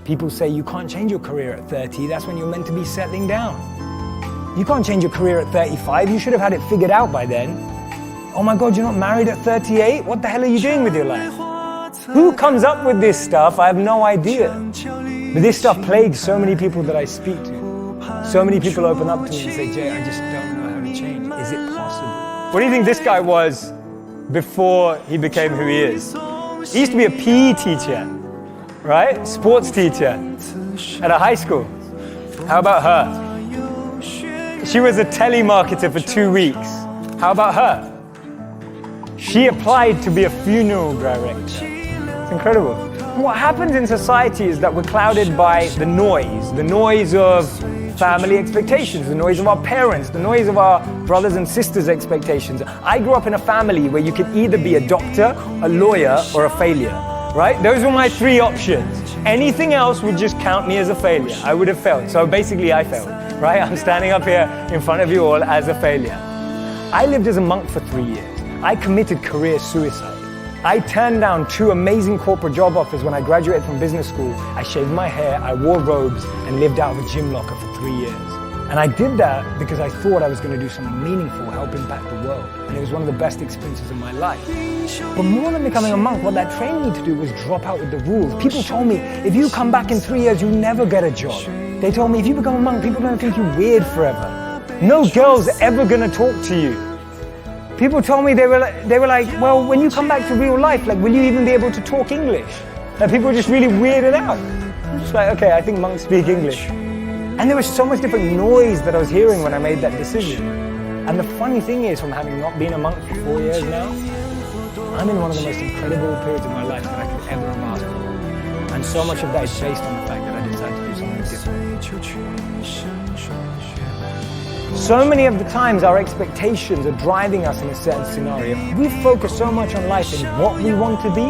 People say you can't change your career at 30. That's when you're meant to be settling down. You can't change your career at 35. You should have had it figured out by then. Oh my God, you're not married at 38? What the hell are you doing with your life? Who comes up with this stuff? I have no idea. But this stuff plagues so many people that I speak to. So many people open up to me and say, Jay, I just don't know how to change. Is it possible? What do you think this guy was before he became who he is? He used to be a PE teacher, right? Sports teacher at a high school. How about her? She was a telemarketer for 2 weeks. How about her? She applied to be a funeral director. It's incredible. What happens in society is that we're clouded by the noise of family expectations, the noise of our parents, the noise of our brothers and sisters' expectations. I grew up in a family where you could either be a doctor, a lawyer, or a failure, right? Those were my 3 options. Anything else would just count me as a failure. I would have failed. So basically I failed, right? I'm standing up here in front of you all as a failure. I lived as a monk for 3 years. I committed career suicide. I turned down 2 amazing corporate job offers when I graduated from business school. I shaved my hair, I wore robes, and lived out of a gym locker for 3 years. And I did that because I thought I was going to do something meaningful, help impact the world. And it was one of the best experiences of my life. But more than becoming a monk, what that trained me to do was drop out with the rules. People told me, if you come back in 3 years, you never get a job. They told me, if you become a monk, people are going to think you're weird forever. No girl's ever going to talk to you. People told me, they were like, well, when you come back to real life, like, will you even be able to talk English? And people were just really weirded out. I'm just like, okay, I think monks speak English. And there was so much different noise that I was hearing when I made that decision. And the funny thing is, from having not been a monk for 4 years now, I'm in one of the most incredible periods of my life that I could ever have asked for. And so much of that is based on the fact that I decided to do something different. So many of the times our expectations are driving us in a certain scenario. We focus so much on life and what we want to be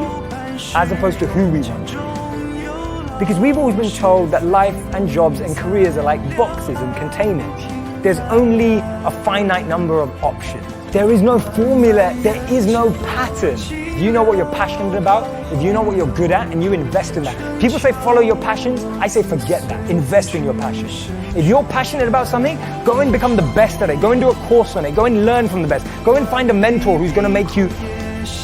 as opposed to who we want to be. Because we've always been told that life and jobs and careers are like boxes and containers. There's only a finite number of options. There is no formula, there is no pattern. If you know what you're passionate about, if you know what you're good at, and you invest in that. People say follow your passions, I say forget that, invest in your passions. If you're passionate about something, go and become the best at it. Go and do a course on it. Go and learn from the best. Go and find a mentor who's going to make you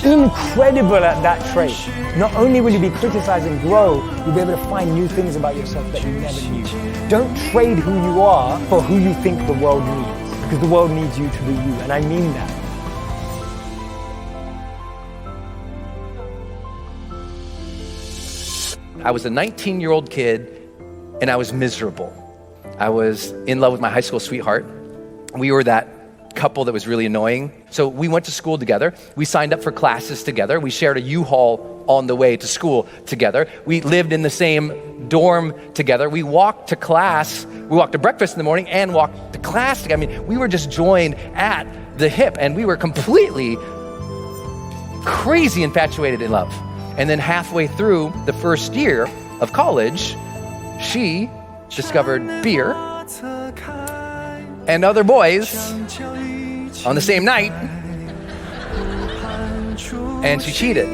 incredible at that trade. Not only will you be criticized and grow, you'll be able to find new things about yourself that you never knew. Don't trade who you are for who you think the world needs. Because the world needs you to be you, and I mean that. I was a 19-year-old kid, and I was miserable. I was in love with my high school sweetheart. We were that couple that was really annoying. So we went to school together. We signed up for classes together. We shared a U-Haul on the way to school together. We lived in the same dorm together. We walked to class. We walked to breakfast in the morning and walked to class together. I mean, we were just joined at the hip, and we were completely crazy infatuated in love. And then halfway through the first year of college, she discovered beer and other boys on the same night, and she cheated.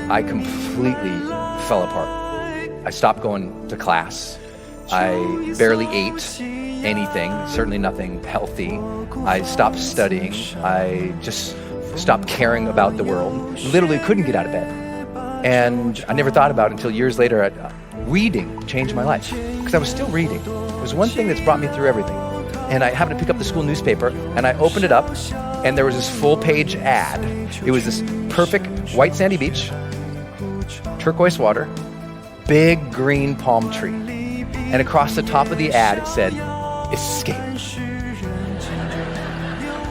I completely fell apart. I stopped going to class. I barely ate anything, certainly nothing healthy. I stopped studying. I just stopped caring about the world. Literally couldn't get out of bed. And I never thought about it until years later. Reading changed my life because I was still reading. It was one thing that's brought me through everything. And I happened to pick up the school newspaper, and I opened it up, and there was this full-page ad. It was this perfect white sandy beach, turquoise water, big green palm tree. And across the top of the ad, it said, "Escape.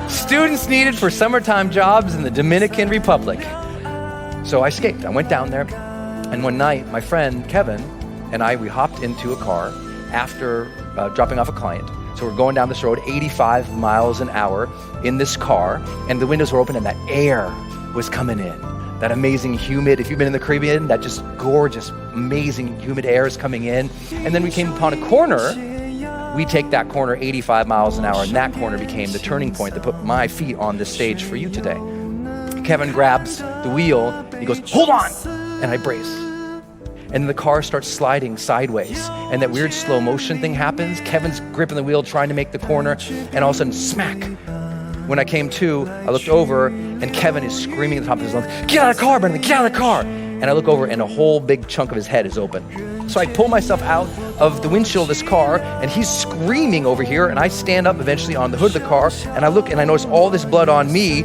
Students needed for summertime jobs in the Dominican Republic." So I escaped. I went down there, and one night, my friend Kevin and I, we hopped into a car after dropping off a client. So we're going down this road, 85 miles an hour in this car, and the windows were open, and that air was coming in. That amazing humid, if you've been in the Caribbean, that just gorgeous, amazing humid air is coming in. And then we came upon a corner. We take that corner 85 miles an hour, and that corner became the turning point that put my feet on this stage for you today. Kevin grabs the wheel, he goes, "Hold on!" And I brace. and the car starts sliding sideways, and that weird slow motion thing happens. Kevin's gripping the wheel, trying to make the corner, and all of a sudden, smack. When I came to, I looked over, and Kevin is screaming at the top of his lungs, "Get out of the car, Brendan, get out of the car!" And I look over, and a whole big chunk of his head is open. So I pull myself out of the windshield of this car, and he's screaming over here, and I stand up eventually on the hood of the car, and I look, and I notice all this blood on me,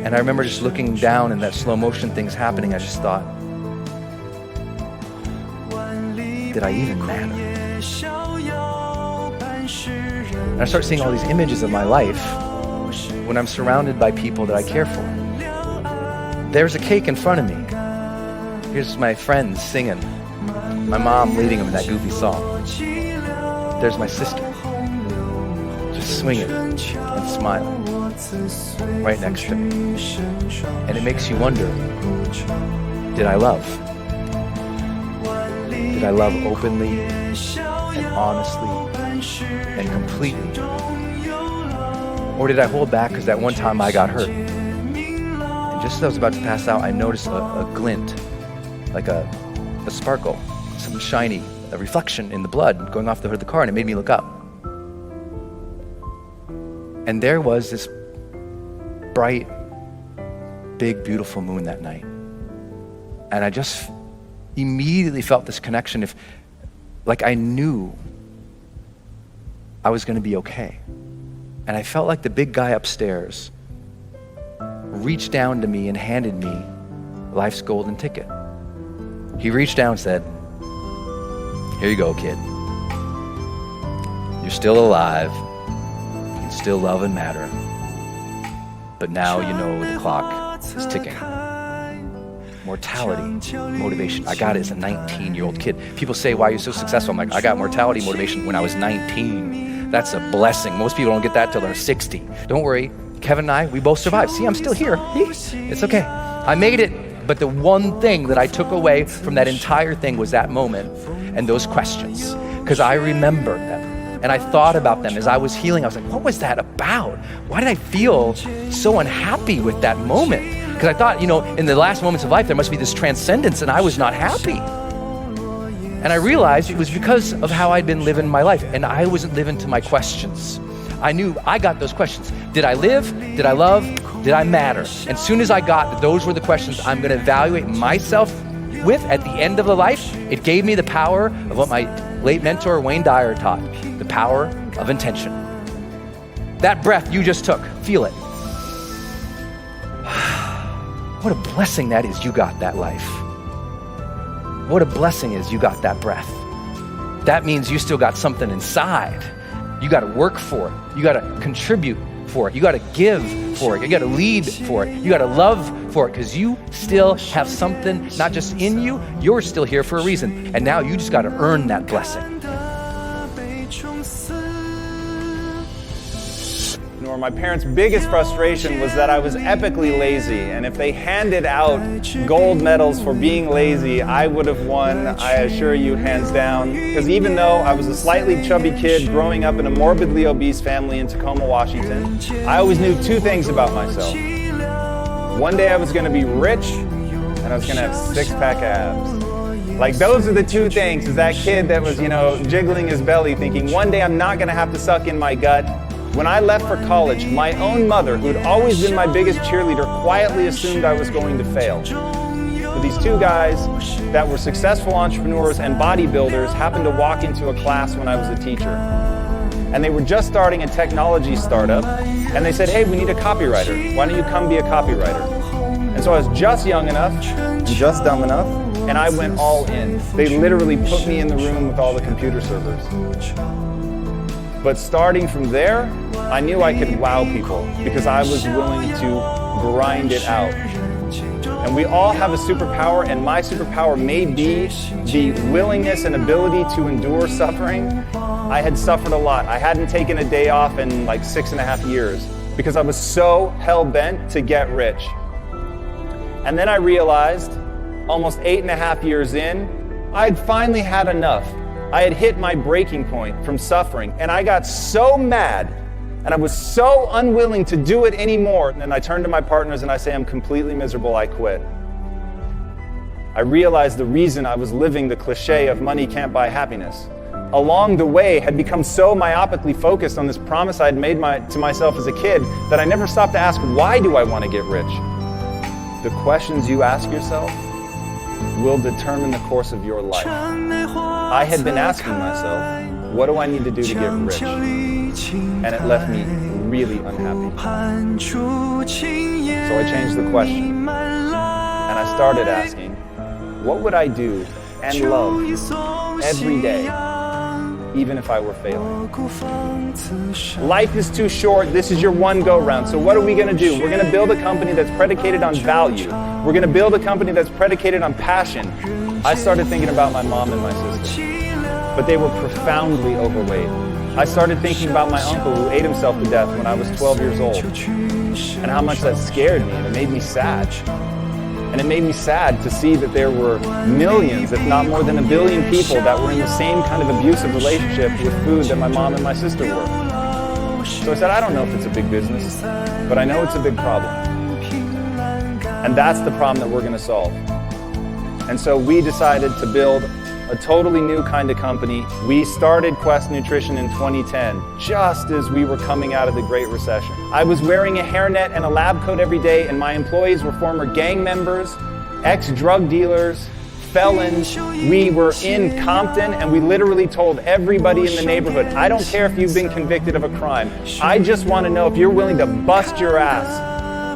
and I remember just looking down, and that slow motion thing's happening. I just thought, did I even matter? And I start seeing all these images of my life when I'm surrounded by people that I care for. There's a cake in front of me. Here's my friends singing. My mom leading them in that goofy song. There's my sister, just swinging and smiling right next to me. And it makes you wonder, did I love? Did I love openly and honestly and completely? Or did I hold back because that one time I got hurt? And just as I was about to pass out, I noticed a glint, like a sparkle, something shiny, a reflection in the blood going off the hood of the car, and it made me look up. And there was this bright, big, beautiful moon that night. And I just immediately felt this connection, like I knew I was going to be okay. And I felt like the big guy upstairs reached down to me and handed me life's golden ticket. He reached down and said, "Here you go, kid. You're still alive. You can still love and matter. But now you know the clock is ticking." Mortality, motivation. I got it as a 19-year-old kid. People say, "Why are you so successful?" I'm like, I got mortality motivation when I was 19. That's a blessing. Most people don't get that till they're 60. Don't worry. Kevin and I, we both survived. See, I'm still here. It's okay. I made it. But the one thing that I took away from that entire thing was that moment and those questions, because I remembered them and I thought about them as I was healing. I was like, what was that about? Why did I feel so unhappy with that moment? Because I thought, in the last moments of life, there must be this transcendence, and I was not happy. And I realized it was because of how I'd been living my life, and I wasn't living to my questions. I knew I got those questions. Did I live? Did I love? Did I matter? And as soon as I got that those were the questions I'm going to evaluate myself with at the end of the life, it gave me the power of what my late mentor Wayne Dyer taught, the power of intention. That breath you just took, feel it. What a blessing that is you got that life. What a blessing is you got that breath. That means you still got something inside. You got to work for it. You got to contribute for it. You got to give for it. You got to lead for it. You got to love for it, because you still have something not just in you, you're still here for a reason. And now you just got to earn that blessing. My parents' biggest frustration was that I was epically lazy, and if they handed out gold medals for being lazy, I would have won, I assure you, hands down. Because even though I was a slightly chubby kid growing up in a morbidly obese family in Tacoma, Washington, I always knew two things about myself. One day I was going to be rich, and I was going to have six-pack abs. Like, those are the two things, is that kid that was, jiggling his belly thinking, one day I'm not going to have to suck in my gut. When I left for college, my own mother, who'd always been my biggest cheerleader, quietly assumed I was going to fail. But these two guys that were successful entrepreneurs and bodybuilders happened to walk into a class when I was a teacher. And they were just starting a technology startup, and they said, "Hey, we need a copywriter. Why don't you come be a copywriter?" And so I was just young enough and just dumb enough, and I went all in. They literally put me in the room with all the computer servers. But starting from there, I knew I could wow people because I was willing to grind it out. And we all have a superpower, and my superpower may be the willingness and ability to endure suffering. I had suffered a lot. I hadn't taken a day off in like 6.5 years because I was so hell-bent to get rich. And then I realized, almost 8.5 years in, I'd finally had enough. I had hit my breaking point from suffering, and I got so mad, and I was so unwilling to do it anymore. And I turned to my partners and I say, "I'm completely miserable, I quit." I realized the reason I was living the cliche of money can't buy happiness, along the way, had become so myopically focused on this promise I had made to myself as a kid that I never stopped to ask, why do I want to get rich? The questions you ask yourself will determine the course of your life. I had been asking myself, what do I need to do to get rich? And it left me really unhappy. So I changed the question, and I started asking, what would I do and love every day, even if I were failing? Life is too short. This is your one go-round. So what are we going to do? We're going to build a company that's predicated on value. We're going to build a company that's predicated on passion. I started thinking about my mom and my sister, but they were profoundly overweight. I started thinking about my uncle who ate himself to death when I was 12 years old, and how much that scared me, and it made me sad. And it made me sad to see that there were millions, if not more than 1 billion people that were in the same kind of abusive relationship with food that my mom and my sister were. So I said, I don't know if it's a big business, but I know it's a big problem. And that's the problem that we're going to solve. And so we decided to build a totally new kind of company. We started Quest Nutrition in 2010, just as we were coming out of the Great Recession. I was wearing a hairnet and a lab coat every day, and my employees were former gang members, ex-drug dealers, felons. We were in Compton, and we literally told everybody in the neighborhood, I don't care if you've been convicted of a crime. I just want to know if you're willing to bust your ass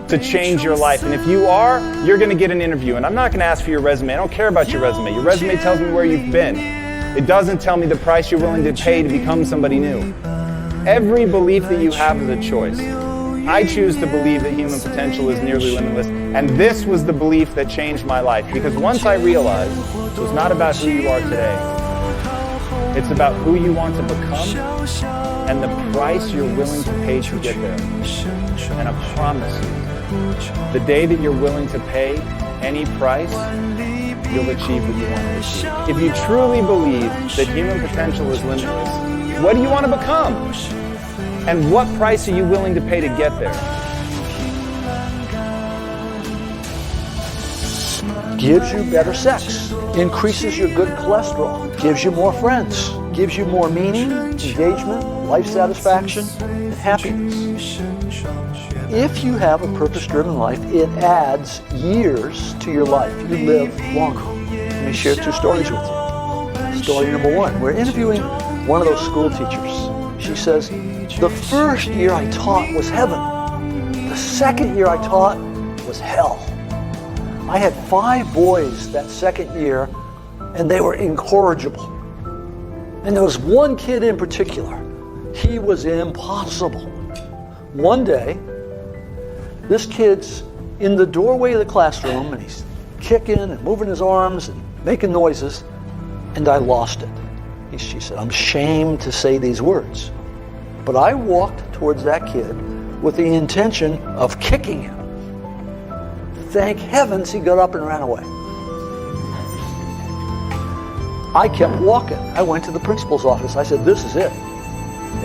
to change your life. And if you are, you're going to get an interview. And I'm not going to ask for your resume. I don't care about your resume. Your resume tells me where you've been. It doesn't tell me the price you're willing to pay to become somebody new. Every belief that you have is a choice. I choose to believe that human potential is nearly limitless. And this was the belief that changed my life. Because once I realized it was not about who you are today, it's about who you want to become and the price you're willing to pay to get there. And I promise you, the day that you're willing to pay any price, you'll achieve what you want to achieve. If you truly believe that human potential is limitless, what do you want to become? And what price are you willing to pay to get there? Gives you better sex, increases your good cholesterol, gives you more friends, gives you more meaning, engagement, life satisfaction, and happiness. If you have a purpose-driven life, it adds years to your life. You live longer. Let me share 2 stories with you. Story number 1, we're interviewing one of those school teachers. She says, the first year I taught was heaven. The second year I taught was hell. I had 5 boys that second year, and they were incorrigible. And there was one kid in particular. He was impossible. One day, this kid's in the doorway of the classroom, and he's kicking and moving his arms and making noises, and I lost it. She said, I'm ashamed to say these words, but I walked towards that kid with the intention of kicking him. Thank heavens he got up and ran away. I kept walking. I went to the principal's office. I said, this is it.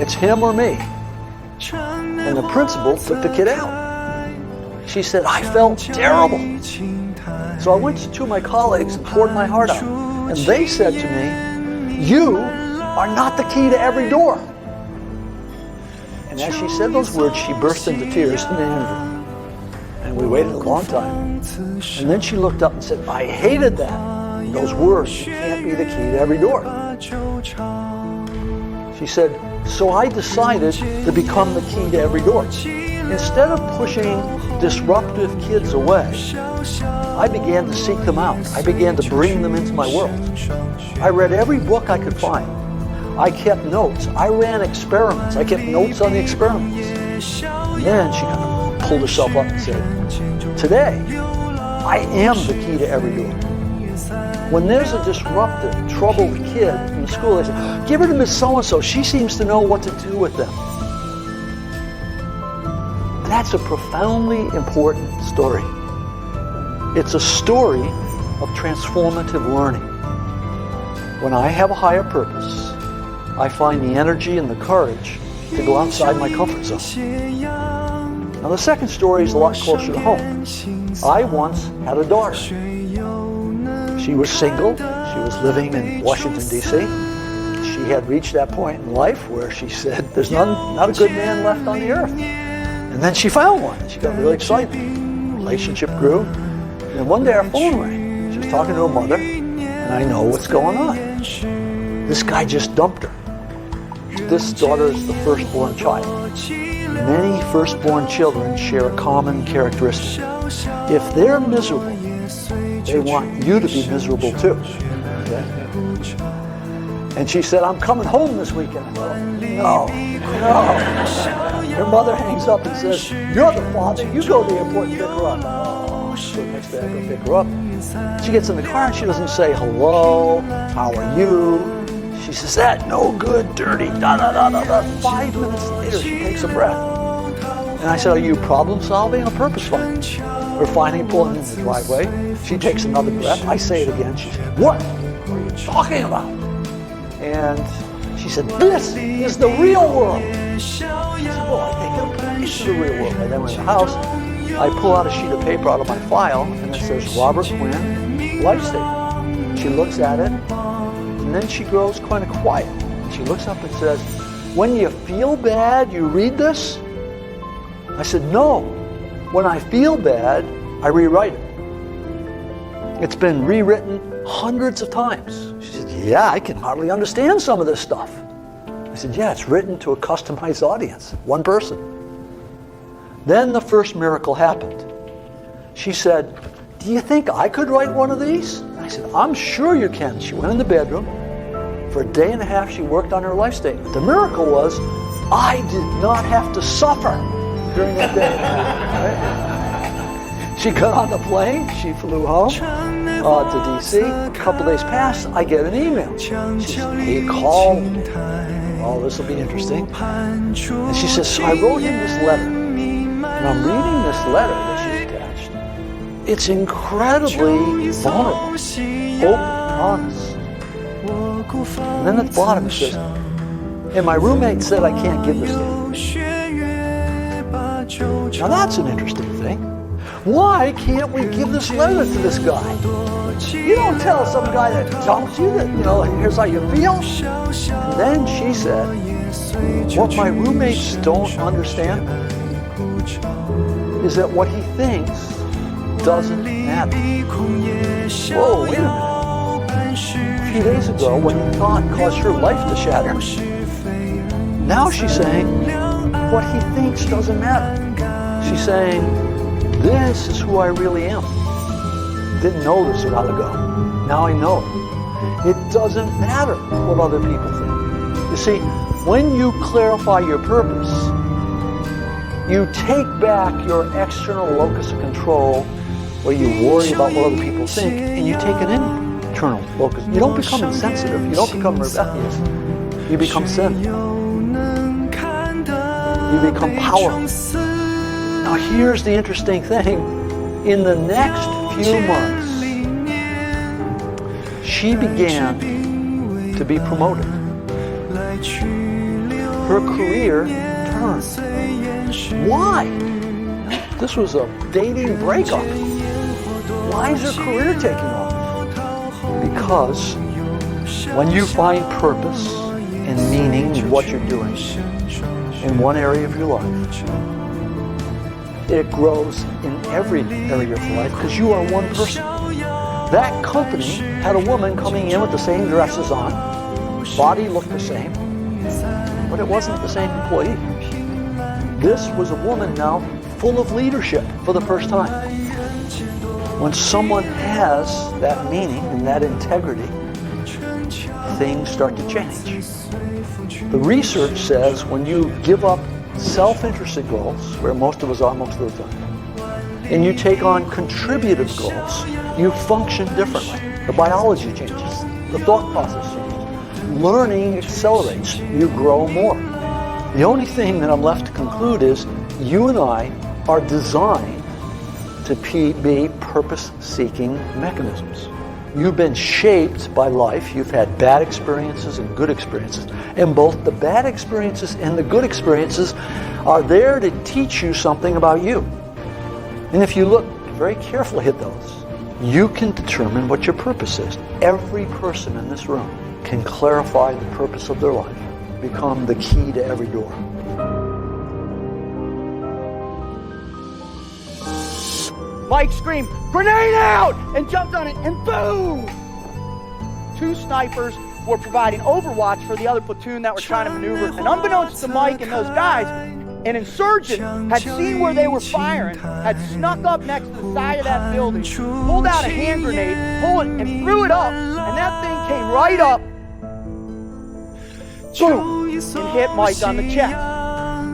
It's him or me. And the principal took the kid out. She said, I felt terrible. So I went to 2 of my colleagues and poured my heart out. And they said to me, you are not the key to every door. And as she said those words, she burst into tears in the interview. And we waited a long time. And then she looked up and said, I hated that. Those words, you can't be the key to every door. She said, so I decided to become the key to every door. Instead of pushing disruptive kids away, I began to seek them out. I began to bring them into my world. I read every book I could find. I kept notes. I ran experiments. I kept notes on the experiments. And then she kind of pulled herself up and said, today, I am the key to every door. When there's a disruptive, troubled kid in the school, they say, give her to Miss So-and-so. She seems to know what to do with them. That's a profoundly important story. It's a story of transformative learning. When I have a higher purpose, I find the energy and the courage to go outside my comfort zone. Now the second story is a lot closer to home. I once had a daughter. She was single. She was living in Washington, D.C. She had reached that point in life where she said, there's not a good man left on the earth. And then she found one. She got really excited. Relationship grew. And one day our phone rang. She was talking to her mother, and I know what's going on. This guy just dumped her. This daughter is the firstborn child. Many firstborn children share a common characteristic. If they're miserable, they want you to be miserable too. Okay? And she said, I'm coming home this weekend. I thought, no. Her mother hangs up and says, you're the father. You go to the airport and pick her up. Oh, so next day I go pick her up. She gets in the car and she doesn't say, hello, how are you? She says, that no good, dirty, da-da-da-da-da. 5 minutes later, she takes a breath. And I said, are you problem solving or purpose finding? We're finally pulling in the driveway. She takes another breath. I say it again. She said, what are you talking about? And she said, this is the real world. I said, well, I think it's the real world. And then we're in the house. I pull out a sheet of paper out of my file, and it says, Robert Quinn, life statement. She looks at it, and then she grows kind of quiet. She looks up and says, when you feel bad, you read this? I said, no. When I feel bad, I rewrite it. It's been rewritten hundreds of times. She said, yeah, I can hardly understand some of this stuff. I said, yeah, it's written to a customized audience, one person. Then the first miracle happened. She said, do you think I could write one of these? I said, I'm sure you can. She went in the bedroom. For a day and a half, she worked on her life statement. The miracle was, I did not have to suffer during that day. Right? She got on the plane. She flew home to D.C. A couple days passed. I get an email. She says, he called me. Oh, this will be interesting. And she says, so I wrote him this letter. And I'm reading this letter that she's attached. It's incredibly vulnerable, open, honest. And then at the bottom it says, and my roommate said I can't give this to you. Now that's an interesting thing. Why can't we give this letter to this guy? You don't tell some guy that dumped you that, here's how you feel. And then she said, what my roommates don't understand is that what he thinks doesn't matter. Whoa, wait a minute. A few days ago, when he thought caused her life to shatter, now she's saying, what he thinks doesn't matter. She's saying, this is who I really am. Didn't know this a while ago. Now I know it. It doesn't matter what other people think. You see, when you clarify your purpose, you take back your external locus of control where you worry about what other people think, and you take an internal locus. You don't become insensitive. You don't become rebellious. You become sin. You become powerless. Now here's the interesting thing. In the next few months, she began to be promoted. Her career turned. Why? This was a dating breakup. Why is her career taking off? Because when you find purpose and meaning in what you're doing in one area of your life, it grows in every area of life because you are one person. That company had a woman coming in with the same dresses on, body looked the same, but it wasn't the same employee. This was a woman now full of leadership for the first time. When someone has that meaning and that integrity, things start to change. The research says when you give up self-interested goals, where most of us are most of the time, and you take on contributive goals, you function differently. The biology changes. The thought process changes. Learning accelerates. You grow more. The only thing that I'm left to conclude is you and I are designed to be purpose-seeking mechanisms. You've been shaped by life. You've had bad experiences and good experiences. And both the bad experiences and the good experiences are there to teach you something about you. And if you look very carefully at those, you can determine what your purpose is. Every person in this room can clarify the purpose of their life, become the key to every door. Mike screamed, "Grenade out!" and jumped on it, and boom! 2 snipers were providing overwatch for the other platoon that were trying to maneuver. And unbeknownst to Mike and those guys, an insurgent had seen where they were firing, had snuck up next to the side of that building, pulled out a hand grenade, pulled it, and threw it up. And that thing came right up, boom, and hit Mike on the chest.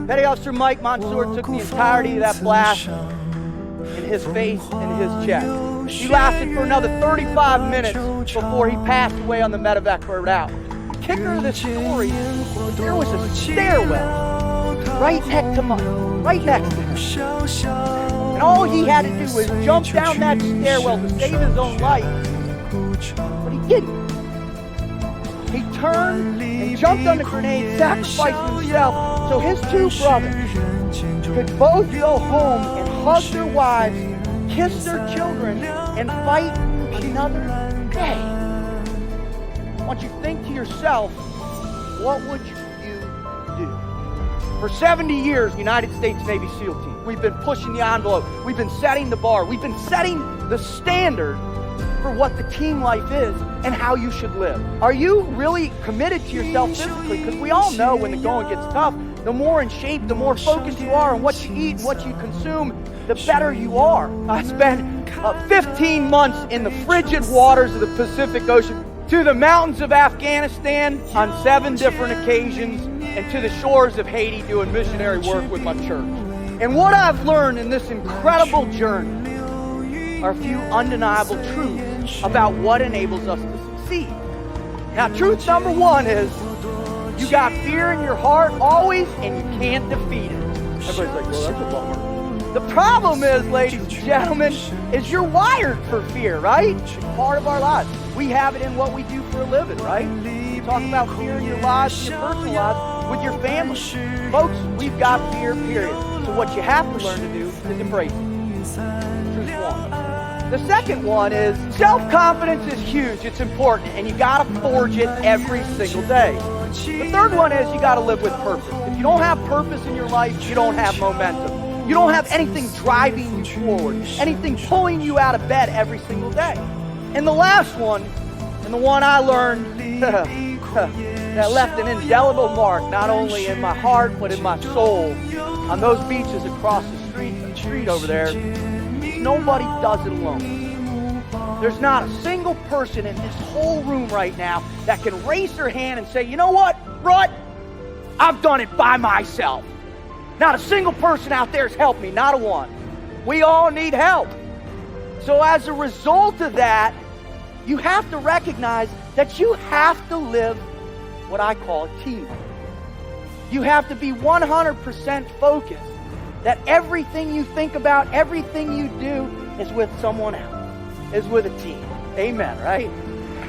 Petty Officer Mike Mansour took the entirety of that blast in his face and his chest. He lasted for another 35 minutes before he passed away on the medevac route. The kicker of this story is there was a stairwell right next to Mike, right next to him. And all he had to do was jump down that stairwell to save his own life. But he didn't. He turned and jumped on the grenade, sacrificing himself so his 2 brothers could both go home and hug their wives, kiss their children, and fight another day. I want you to think to yourself, what would you do? For 70 years, United States Navy SEAL Team, we've been pushing the envelope. We've been setting the bar. We've been setting the standard for what the team life is and how you should live. Are you really committed to yourself physically? Because we all know when the going gets tough, the more in shape, the more focused you are on what you eat, what you consume, the better you are. I spent 15 months in the frigid waters of the Pacific Ocean, to the mountains of Afghanistan on 7 different occasions, and to the shores of Haiti doing missionary work with my church. And what I've learned in this incredible journey are a few undeniable truths about what enables us to succeed. Now, truth number 1 is you got fear in your heart always, and you can't defeat it. Everybody's like, well, that's a bummer. The problem is, ladies and gentlemen, is you're wired for fear, right? It's part of our lives. We have it in what we do for a living, right? We talk about fear in your lives, in your personal lives, with your family. Folks, we've got fear, period. So what you have to learn to do is embrace it. Truth 1. The second one is self-confidence is huge. It's important, and you got to forge it every single day. The third one is you got to live with purpose. If you don't have purpose in your life, you don't have momentum. You don't have anything driving you forward, anything pulling you out of bed every single day. And the last one, and the one I learned that left an indelible mark, not only in my heart, but in my soul, on those beaches across the street over there, nobody does it alone. There's not a single person in this whole room right now that can raise their hand and say, you know what, Rut, I've done it by myself. Not a single person out there has helped me, not a one. We all need help. So as a result of that, you have to recognize that you have to live what I call a team. You have to be 100% focused that everything you think about, everything you do is with someone else, is with a team. Amen, right?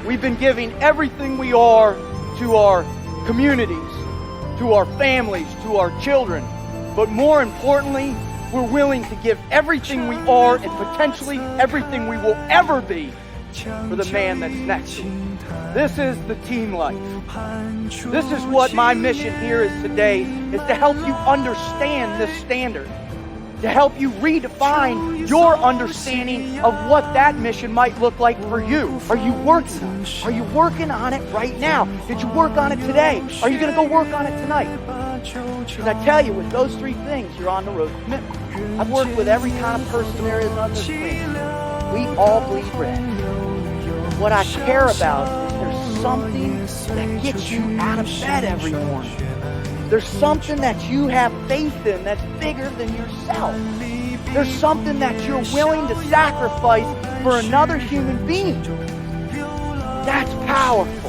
We've been giving everything we are to our communities, to our families, to our children. But more importantly, we're willing to give everything we are and potentially everything we will ever be for the man that's next to you. This is the team life. This is what my mission here is today, is to help you understand this standard, to help you redefine your understanding of what that mission might look like for you. Are you working on it? Are you working on it right now? Did you work on it today? Are you going to go work on it tonight? Because I tell you, with those 3 things, you're on the road to commitment. I've worked with every kind of person there is on this planet. We all bleed red. What I care about is there's something that gets you out of bed every morning. There's something that you have faith in that's bigger than yourself. There's something that you're willing to sacrifice for another human being. That's powerful.